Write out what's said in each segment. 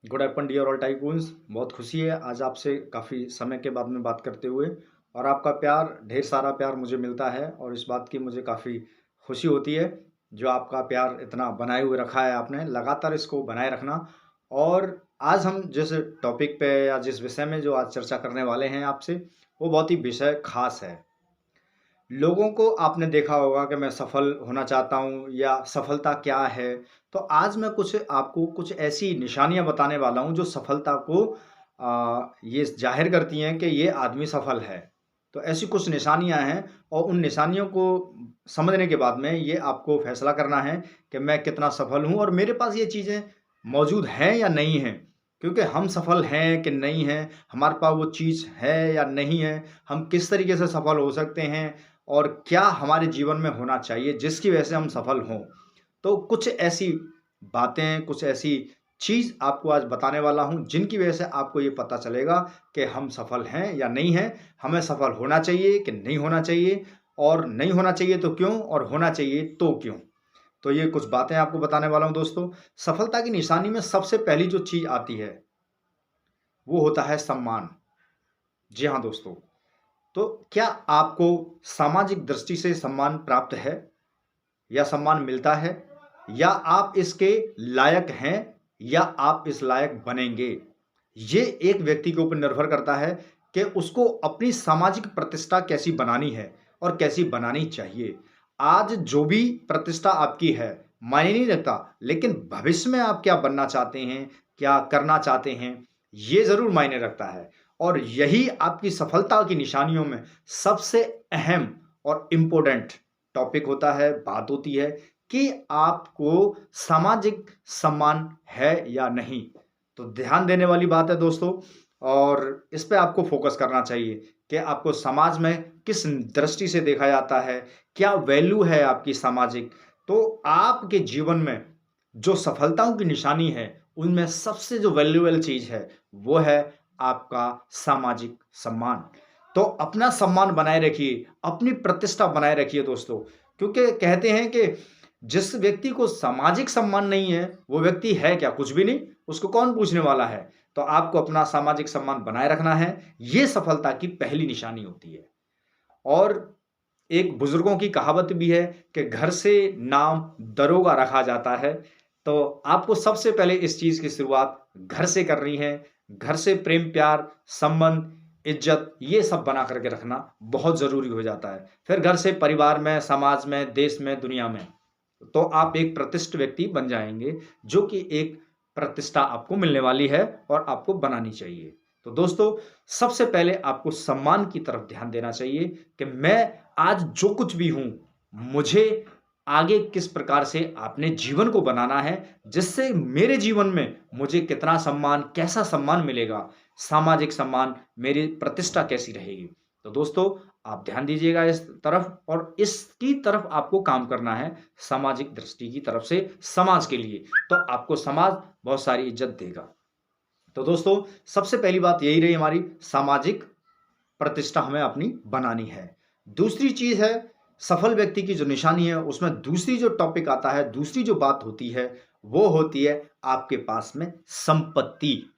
Good afternoon dear all tycoons. बहुत खुशी है आज आपसे काफ़ी समय के बाद में बात करते हुए। और आपका प्यार, ढेर सारा प्यार मुझे मिलता है और इस बात की मुझे काफ़ी खुशी होती है। जो आपका प्यार इतना बनाए हुए रखा है आपने, लगातार इसको बनाए रखना। और आज हम जिस टॉपिक पे या जिस विषय में जो आज चर्चा करने वाले हैं आपसे, वो बहुत ही विषय खास है। लोगों को आपने देखा होगा कि मैं सफल होना चाहता हूँ या सफलता क्या है। तो आज मैं आपको कुछ ऐसी निशानियाँ बताने वाला हूँ जो सफलता को ये ज़ाहिर करती हैं कि ये आदमी सफल है। तो ऐसी कुछ निशानियाँ हैं और उन निशानियों को समझने के बाद में ये आपको फैसला करना है कि मैं कितना सफल हूँ और मेरे पास ये चीज़ें मौजूद हैं या नहीं हैं। क्योंकि हम सफल हैं कि नहीं हैं, हमारे पास वो चीज़ है या नहीं है, हम किस तरीके से सफल हो सकते हैं और क्या हमारे जीवन में होना चाहिए जिसकी वजह से हम सफल हों। तो कुछ ऐसी बातें, कुछ ऐसी चीज़ आपको आज बताने वाला हूँ जिनकी वजह से आपको ये पता चलेगा कि हम सफल हैं या नहीं हैं, हमें सफल होना चाहिए कि नहीं होना चाहिए, और नहीं होना चाहिए तो क्यों, और होना चाहिए तो क्यों। तो ये कुछ बातें आपको बताने वाला हूँ दोस्तों। सफलता की निशानी में सबसे पहली जो चीज़ आती है, वो होता है सम्मान। जी हाँ दोस्तों। तो क्या आपको सामाजिक दृष्टि से सम्मान प्राप्त है या सम्मान मिलता है, या आप इसके लायक हैं या आप इस लायक बनेंगे? ये एक व्यक्ति के ऊपर निर्भर करता है कि उसको अपनी सामाजिक प्रतिष्ठा कैसी बनानी है और कैसी बनानी चाहिए। आज जो भी प्रतिष्ठा आपकी है, मायने नहीं रखता, लेकिन भविष्य में आप क्या बनना चाहते हैं, क्या करना चाहते हैं, ये ज़रूर मायने रखता है। और यही आपकी सफलता की निशानियों में सबसे अहम और इम्पोर्टेंट टॉपिक होता है, बात होती है कि आपको सामाजिक सम्मान है या नहीं। तो ध्यान देने वाली बात है दोस्तों, और इस पे आपको फ़ोकस करना चाहिए कि आपको समाज में किस दृष्टि से देखा जाता है, क्या वैल्यू है आपकी सामाजिक। तो आपके जीवन में जो सफलताओं की निशानी है, उनमें सबसे जो वैल्यूएबल चीज़ है, वो है आपका सामाजिक सम्मान। तो अपना सम्मान बनाए रखिए, अपनी प्रतिष्ठा बनाए रखिए दोस्तों, क्योंकि कहते हैं कि जिस व्यक्ति को सामाजिक सम्मान नहीं है, वो व्यक्ति है क्या? कुछ भी नहीं, उसको कौन पूछने वाला है? तो आपको अपना सामाजिक सम्मान बनाए रखना है, ये सफलता की पहली निशानी होती है। और एक बुजुर्गों की कहावत भी है कि घर से नाम दरोगा रखा जाता है। तो आपको सबसे पहले इस चीज़ की शुरुआत घर से करनी है। घर से प्रेम, प्यार, संबंध, इज़्ज़त, ये सब बना करके रखना बहुत ज़रूरी हो जाता है। फिर घर से परिवार में, समाज में, देश में, दुनिया में। तो आप एक प्रतिष्ठित व्यक्ति बन जाएँगे, जो कि एक प्रतिष्ठा आपको मिलने वाली है और आपको बनानी चाहिए। तो दोस्तों, सबसे पहले आपको सम्मान की तरफ ध्यान देना चाहिए कि मैं आज जो कुछ भी हूँ, मुझे आगे किस प्रकार से अपने जीवन को बनाना है, जिससे मेरे जीवन में मुझे कितना सम्मान, कैसा सम्मान मिलेगा, सामाजिक सम्मान, मेरी प्रतिष्ठा कैसी रहेगी। तो दोस्तों, आप ध्यान दीजिएगा इस तरफ, और इसकी तरफ आपको काम करना है, सामाजिक दृष्टि की तरफ से समाज के लिए। तो आपको समाज बहुत सारी इज़्ज़त देगा। तो दोस्तों, सबसे पहली बात यही रही हमारी, सामाजिक प्रतिष्ठा हमें अपनी बनानी है। दूसरी चीज़ है, सफल व्यक्ति की जो निशानी है, उसमें दूसरी जो टॉपिक आता है, दूसरी जो बात होती है, वो होती है आपके पास में संपत्ति।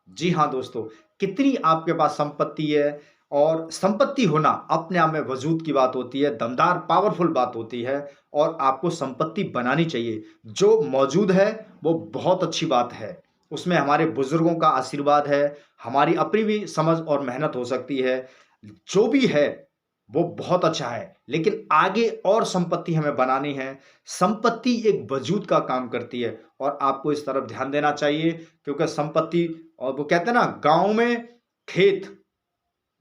जी हाँ दोस्तों, कितनी आपके पास संपत्ति है, और संपत्ति होना अपने आप में वजूद की बात होती है, दमदार पावरफुल बात होती है, और आपको संपत्ति बनानी चाहिए। जो मौजूद है वो बहुत अच्छी बात है, उसमें हमारे बुजुर्गों का आशीर्वाद है, हमारी अपनी भी समझ और मेहनत हो सकती है। जो भी है वो बहुत अच्छा है, लेकिन आगे और संपत्ति हमें बनानी है। संपत्ति एक वजूद का काम करती है, और आपको इस तरफ ध्यान देना चाहिए, क्योंकि संपत्ति, और वो कहते हैं ना, गाँव में खेत,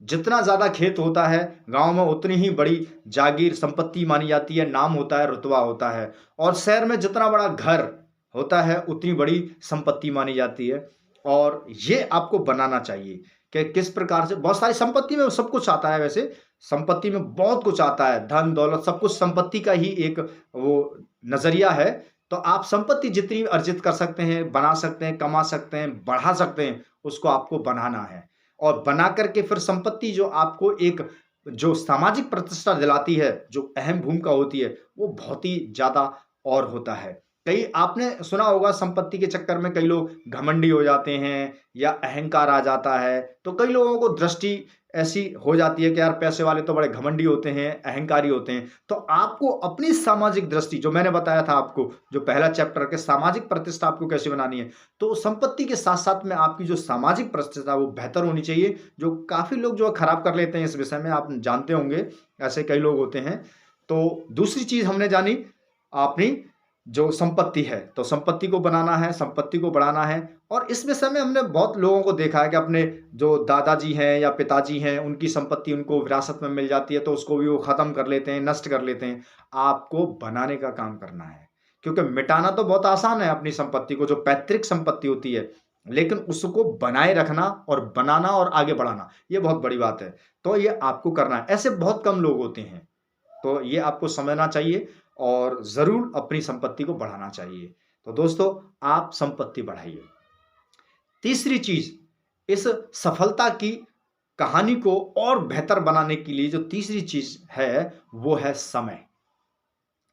जितना ज़्यादा खेत होता है, गाँव में उतनी ही बड़ी जागीर संपत्ति मानी जाती है, नाम होता है, रुतबा होता है। और शहर में जितना बड़ा घर होता है, उतनी बड़ी संपत्ति मानी जाती है। और ये आपको बनाना चाहिए कि किस प्रकार से, बहुत सारी संपत्ति में सब कुछ आता है वैसे, संपत्ति में बहुत कुछ आता है, धन, दौलत, सब कुछ संपत्ति का ही एक वो नज़रिया है। तो आप संपत्ति जितनी अर्जित कर सकते हैं, बना सकते हैं, कमा सकते हैं, बढ़ा सकते हैं, उसको आपको बनाना है। और बना करके फिर संपत्ति जो आपको एक जो सामाजिक प्रतिष्ठा दिलाती है, जो अहम भूमिका होती है, वो बहुत ही ज़्यादा और होता है। कई आपने सुना होगा संपत्ति के चक्कर में कई लोग घमंडी हो जाते हैं या अहंकार आ जाता है। तो कई लोगों को दृष्टि ऐसी हो जाती है कि यार पैसे वाले तो बड़े घमंडी होते हैं, अहंकारी होते हैं। तो आपको अपनी सामाजिक दृष्टि, जो मैंने बताया था आपको, जो पहला चैप्टर के सामाजिक प्रतिष्ठा आपको कैसे बनानी है, तो संपत्ति के साथ-साथ में आपकी जो सामाजिक प्रतिष्ठा वो बेहतर होनी चाहिए। जो काफ़ी लोग जो है खराब कर लेते हैं इस विषय में, आप जानते होंगे, ऐसे कई लोग होते हैं। तो दूसरी चीज़ हमने जानी अपनी जो संपत्ति है, तो संपत्ति को बनाना है, संपत्ति को बढ़ाना है। और इस विषय में हमने बहुत लोगों को देखा है कि अपने जो दादाजी हैं या पिताजी हैं, उनकी संपत्ति उनको विरासत में मिल जाती है, तो उसको भी वो ख़त्म कर लेते हैं, नष्ट कर लेते हैं। आपको बनाने का काम करना है, क्योंकि मिटाना तो बहुत आसान है अपनी संपत्ति को, जो पैतृक संपत्ति होती है, लेकिन उसको बनाए रखना और बनाना और आगे बढ़ाना, ये बहुत बड़ी बात है। तो ये आपको करना है। ऐसे बहुत कम लोग होते हैं, तो ये आपको समझना चाहिए और ज़रूर अपनी संपत्ति को बढ़ाना चाहिए। तो दोस्तों, आप संपत्ति बढ़ाइए। तीसरी चीज़, इस सफलता की कहानी को और बेहतर बनाने के लिए जो तीसरी चीज़ है, वो है समय।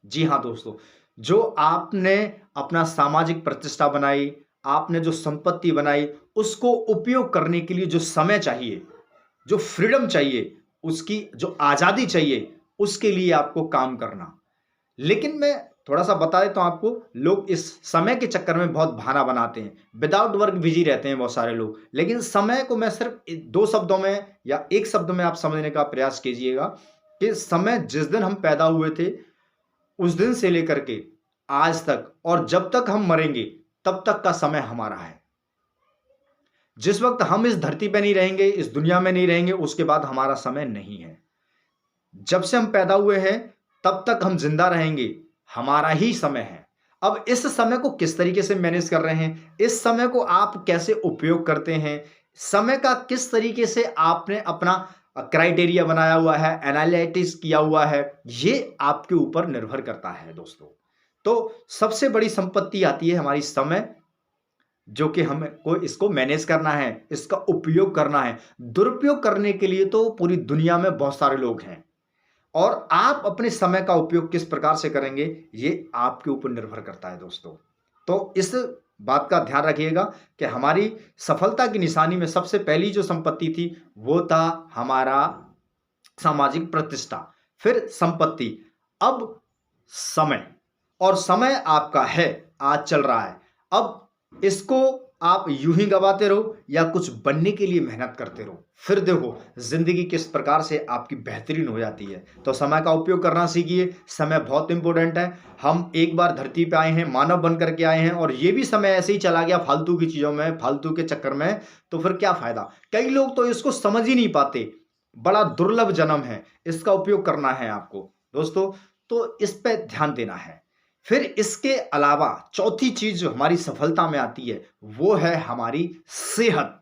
जी हाँ दोस्तों, जो आपने अपना सामाजिक प्रतिष्ठा बनाई, आपने जो संपत्ति बनाई, उसको उपयोग करने के लिए जो समय चाहिए, जो फ्रीडम चाहिए, उसकी जो आज़ादी चाहिए, उसके लिए आपको काम करना। लेकिन मैं थोड़ा-सा बता देता हूँ आपको, लोग इस समय के चक्कर में बहुत बहाना बनाते हैं। विदाउट वर्क बिज़ी रहते हैं बहुत सारे लोग। लेकिन समय को मैं सिर्फ़ 2 शब्दों में या 1 शब्द में आप समझने का प्रयास कीजिएगा कि समय जिस दिन हम पैदा हुए थे, उस दिन से लेकर के आज तक और जब तक हम मरेंगे, तब तक का समय हमारा है। जिस वक़्त हम इस धरती पे नहीं रहेंगे, इस दुनिया में नहीं रहेंगे, उसके बाद हमारा समय नहीं है। जब से हम पैदा हुए हैं, तब तक हम जिंदा रहेंगे, हमारा ही समय है। अब इस समय को किस तरीके से मैनेज कर रहे हैं, इस समय को आप कैसे उपयोग करते हैं, समय का किस तरीके से आपने अपना क्राइटेरिया बनाया हुआ है, एनालिटिक्स किया हुआ है, ये आपके ऊपर निर्भर करता है दोस्तों। तो सबसे बड़ी संपत्ति आती है हमारी समय, जो कि हमें को इसको मैनेज करना है, इसका उपयोग करना है। दुरुपयोग करने के लिए तो पूरी दुनिया में बहुत सारे लोग हैं। और आप अपने समय का उपयोग किस प्रकार से करेंगे, ये आपके ऊपर निर्भर करता है दोस्तों। तो इस बात का ध्यान रखिएगा कि हमारी सफलता की निशानी में सबसे पहली जो संपत्ति थी, वो था हमारा सामाजिक प्रतिष्ठा, फिर संपत्ति, अब समय। और समय आपका है, आज चल रहा है। अब इसको आप यूं ही गवाते रहो या कुछ बनने के लिए मेहनत करते रहो, फिर देखो जिंदगी किस प्रकार से आपकी बेहतरीन हो जाती है। तो समय का उपयोग करना सीखिए। समय बहुत इंपॉर्टेंट है। हम एक बार धरती पे आए हैं, मानव बन करके आए हैं, और ये भी समय ऐसे ही चला गया फालतू की चीजों में, फालतू के चक्कर में, तो फिर क्या फायदा। कई लोग तो इसको समझ ही नहीं पाते। बड़ा दुर्लभ जन्म है, इसका उपयोग करना है आपको दोस्तों। तो इस पे ध्यान देना है। फिर इसके अलावा चौथी चीज जो हमारी सफलता में आती है, वो है हमारी सेहत।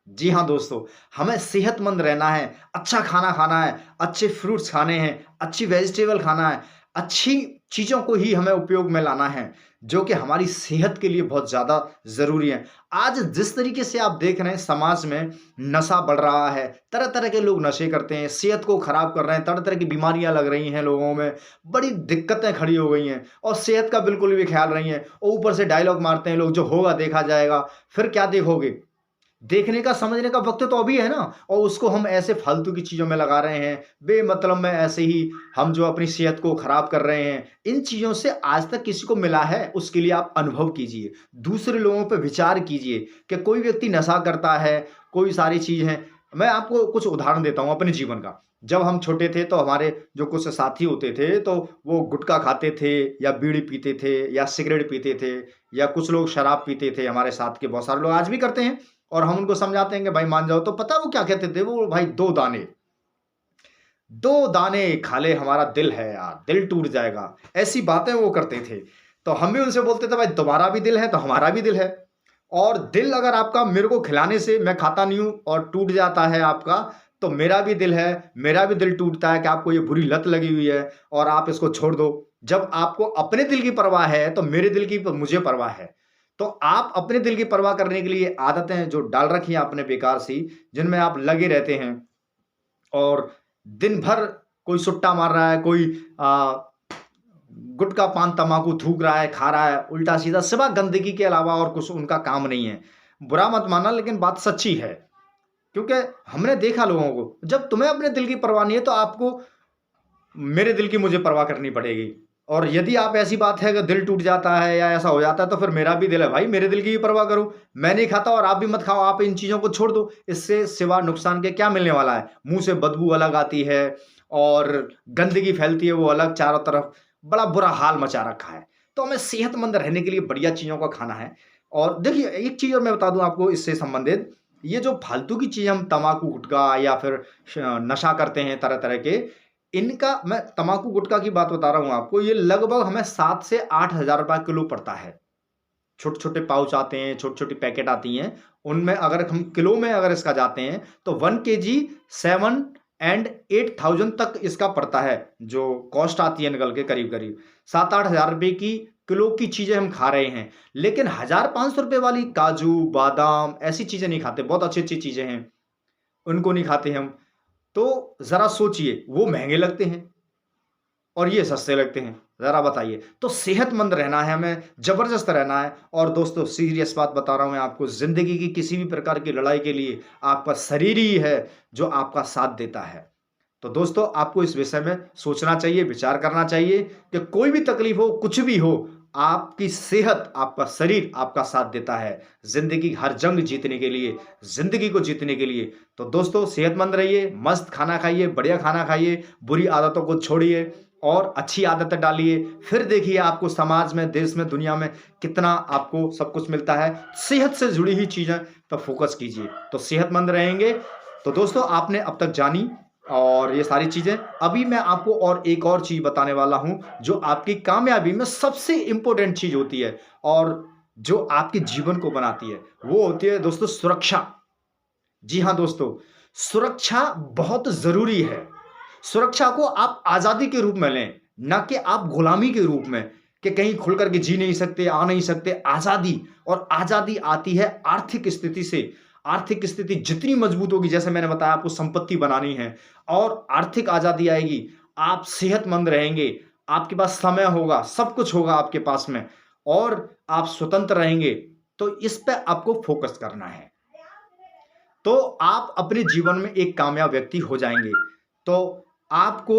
जी हाँ दोस्तों, हमें सेहतमंद रहना है, अच्छा खाना खाना है, अच्छे फ्रूट्स खाने हैं, अच्छी वेजिटेबल खाना है, अच्छी चीज़ों को ही हमें उपयोग में लाना है, जो कि हमारी सेहत के लिए बहुत ज़्यादा ज़रूरी है। आज जिस तरीके से आप देख रहे हैं समाज में नशा बढ़ रहा है, तरह-तरह के लोग नशे करते हैं, सेहत को खराब कर रहे हैं, तरह-तरह की बीमारियाँ लग रही हैं लोगों में, बड़ी दिक्कतें खड़ी हो गई हैं और सेहत का बिल्कुल भी ख्याल नहीं है। और ऊपर से डायलॉग मारते हैं लोग, जो होगा देखा जाएगा। फिर क्या देखोगे? देखने का समझने का वक्त तो अभी है ना, और उसको हम ऐसे फालतू की चीज़ों में लगा रहे हैं, बेमतलब में ऐसे ही हम जो अपनी सेहत को खराब कर रहे हैं। इन चीज़ों से आज तक किसी को मिला है, उसके लिए आप अनुभव कीजिए, दूसरे लोगों पे विचार कीजिए कि कोई व्यक्ति नशा करता है, कोई सारी चीज़ है। मैं आपको कुछ उदाहरण देता हूँ अपने जीवन का। जब हम छोटे थे तो हमारे जो कुछ साथी होते थे, तो वो गुटखा खाते थे या बीड़ी पीते थे या सिगरेट पीते थे या कुछ लोग शराब पीते थे। हमारे साथ के बहुत सारे लोग आज भी करते हैं, और हम उनको समझाते हैं कि भाई मान जाओ, तो पता है वो क्या कहते थे? वो भाई 2 दाने, 2 दाने खा ले, हमारा दिल है यार, दिल टूट जाएगा। ऐसी बातें वो करते थे। तो हम भी उनसे बोलते थे भाई तुम्हारा भी दिल है तो हमारा भी दिल है। और दिल अगर आपका मेरे को खिलाने से, मैं खाता नहीं हूँ और टूट जाता है आपका, तो मेरा भी दिल है, मेरा भी दिल टूटता है कि आपको ये बुरी लत लगी हुई है और आप इसको छोड़ दो। जब आपको अपने दिल की परवाह है, तो मेरे दिल की मुझे परवाह है। तो आप अपने दिल की परवाह करने के लिए आदतें जो डाल रखी हैं आपने बेकार सी, जिनमें आप लगे रहते हैं और दिन भर कोई सुट्टा मार रहा है, कोई गुटखा पान तम्बाकू थूक रहा है, खा रहा है उल्टा सीधा, सिवा गंदगी के अलावा और कुछ उनका काम नहीं है। बुरा मत मानना, लेकिन बात सच्ची है, क्योंकि हमने देखा लोगों को। जब तुम्हें अपने दिल की परवाह नहीं है तो आपको मेरे दिल की मुझे परवाह करनी पड़ेगी। और यदि आप ऐसी बात है कि दिल टूट जाता है या ऐसा हो जाता है, तो फिर मेरा भी दिल है भाई, मेरे दिल की भी परवाह करो। मैं नहीं खाता और आप भी मत खाओ, आप इन चीज़ों को छोड़ दो। इससे सिवा नुकसान के क्या मिलने वाला है? मुँह से बदबू अलग आती है और गंदगी फैलती है वो अलग चारों तरफ, बड़ा बुरा हाल मचा रखा है। तो हमें सेहतमंद रहने के लिए बढ़िया चीज़ों का खाना है। और देखिए एक चीज़ और मैं बता दूँ आपको इससे संबंधित, ये जो फालतू की चीज़ हम तम्बाकू, गुटखा या फिर नशा करते हैं तरह-तरह के, इनका मैं तम्बाकू गुटखा की बात बता रहा हूँ आपको, ये लगभग हमें 7 से 8,000 रुपए किलो पड़ता है। छोटे-छोटे पाउच आते हैं, छोटी-छोटी पैकेट आती हैं, उनमें अगर हम किलो में अगर इसका जाते हैं तो 1 केजी 7 एंड 8,000 तक इसका पड़ता है, जो कॉस्ट आती है निकल के करीब-करीब। 7-8 हज़ार रुपए की किलो की चीज़ें हम खा रहे हैं, लेकिन 1,000-500 रुपए वाली काजू, बादाम ऐसी चीज़ें नहीं खाते, बहुत अच्छी-अच्छी चीज़ें हैं, उनको नहीं खाते हम। तो ज़रा सोचिए, वो महँगे लगते हैं और ये सस्ते लगते हैं, ज़रा बताइए। तो सेहतमंद रहना है हमें, ज़बरदस्त रहना है। और दोस्तों सीरियस बात बता रहा हूँ मैं आपको, ज़िंदगी की किसी भी प्रकार की लड़ाई के लिए आपका शरीर ही है जो आपका साथ देता है। तो दोस्तों आपको इस विषय में सोचना चाहिए, विचार करना चाहिए कि कोई भी तकलीफ हो, कुछ भी हो, आपकी सेहत, आपका शरीर आपका साथ देता है ज़िंदगी हर जंग जीतने के लिए, ज़िंदगी को जीतने के लिए। तो दोस्तों सेहतमंद रहिए, मस्त खाना खाइए, बढ़िया खाना खाइए, बुरी आदतों को छोड़िए और अच्छी आदतें डालिए। फिर देखिए आपको समाज में, देश में, दुनिया में कितना आपको सब कुछ मिलता है। सेहत से जुड़ी हुई चीज़ें पर फोकस कीजिए, तो सेहतमंद रहेंगे। तो दोस्तों आपने अब तक जानी और ये सारी चीज़ें, अभी मैं आपको और एक और चीज़ बताने वाला हूँ, जो आपकी कामयाबी में सबसे इम्पोर्टेंट चीज़ होती है और जो आपके जीवन को बनाती है, वो होती है दोस्तों सुरक्षा। जी हाँ दोस्तों, सुरक्षा बहुत ज़रूरी है। सुरक्षा को आप आज़ादी के रूप में लें, ना कि आप गुलामी के रूप में, कि कहीं खुल कर के जी नहीं सकते, आ नहीं सकते। आज़ादी, और आज़ादी आती है आर्थिक स्थिति से। आर्थिक स्थिति जितनी मजबूत होगी, जैसे मैंने बताया आपको संपत्ति बनानी है और आर्थिक आज़ादी आएगी, आप सेहतमंद रहेंगे, आपके पास समय होगा, सब कुछ होगा आपके पास में और आप स्वतंत्र रहेंगे। तो इस पे आपको फोकस करना है। तो आप अपने जीवन में एक कामयाब व्यक्ति हो जाएँगे। तो आपको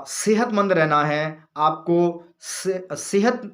सेहतमंद रहना है, आपको सेहत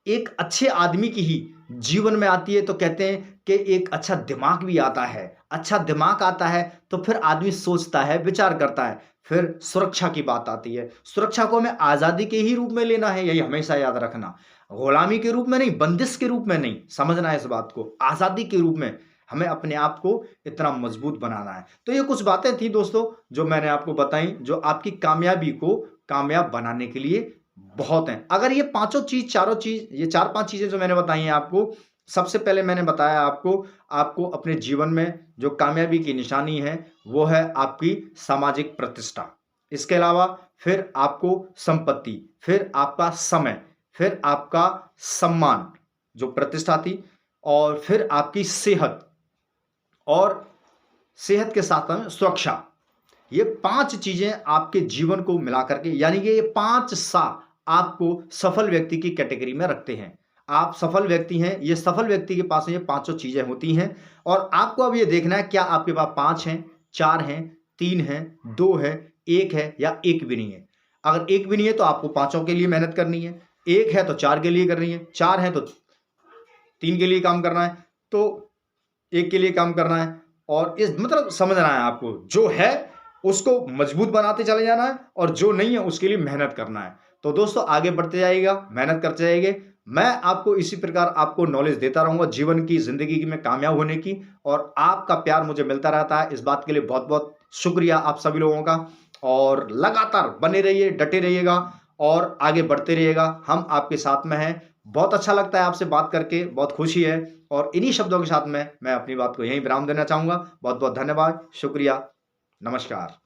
एक अच्छे आदमी की ही जीवन में आती है, तो कहते हैं कि एक अच्छा दिमाग भी आता है। अच्छा दिमाग आता है तो फिर आदमी सोचता है, विचार करता है। फिर सुरक्षा की बात आती है। सुरक्षा को हमें आज़ादी के ही रूप में लेना है, यही हमेशा याद रखना। गुलामी के रूप में नहीं, बंदिश के रूप में नहीं, समझना है इस बात को। आज़ादी के रूप में हमें अपने आप को इतना मजबूत बनाना है। तो ये कुछ बातें थी दोस्तों जो मैंने आपको बताई, जो आपकी कामयाबी को कामयाब बनाने के लिए बहुत हैं। अगर ये पाँचों चीज़, चारों चीज़, ये 4-5 चीज़ें जो मैंने बताई हैं आपको, सबसे पहले मैंने बताया आपको अपने जीवन में जो कामयाबी की निशानी है, वो है आपकी सामाजिक प्रतिष्ठा। इसके अलावा फिर आपको संपत्ति, फिर आपका समय, फिर आपका सम्मान, जो प्रतिष्ठा थी, और फिर आपकी सेहत, और सेहत के साथ में सुरक्षा। ये 5 चीज़ें आपके जीवन को मिला करके, यानी कि ये 5 सा आपको सफल व्यक्ति की कैटेगरी में रखते हैं। आप सफल व्यक्ति हैं, ये सफल व्यक्ति के पास ये पाँचों चीज़ें होती हैं और आपको अब ये देखना है क्या आपके पास 5 हैं, 4 हैं, 3 हैं, 2 है, 1 है या 1 भी नहीं है। अगर 1 भी नहीं है तो आपको पाँचों के लिए मेहनत करनी है, 1 है तो 4 के लिए करनी है, 4 है तो 3 के लिए काम करना है, तो 1 के लिए काम करना है। और इस मतलब समझना है आपको, जो है उसको मजबूत बनाते चले जाना है और जो नहीं है उसके लिए मेहनत करना है। तो दोस्तों आगे बढ़ते जाइएगा, मेहनत करते जाइए। मैं आपको इसी प्रकार आपको नॉलेज देता रहूँगा जीवन की, ज़िंदगी में कामयाब होने की, और आपका प्यार मुझे मिलता रहता है। इस बात के लिए बहुत-बहुत शुक्रिया आप सभी लोगों का, और लगातार बने रहिए, डटे रहिएगा और आगे बढ़ते रहिएगा। हम आपके साथ में हैं। बहुत अच्छा लगता है आपसे बात करके, बहुत खुशी है, और इन्हीं शब्दों के साथ में मैं अपनी बात को यहीं विराम देना चाहूँगा। बहुत-बहुत धन्यवाद, शुक्रिया, नमस्कार।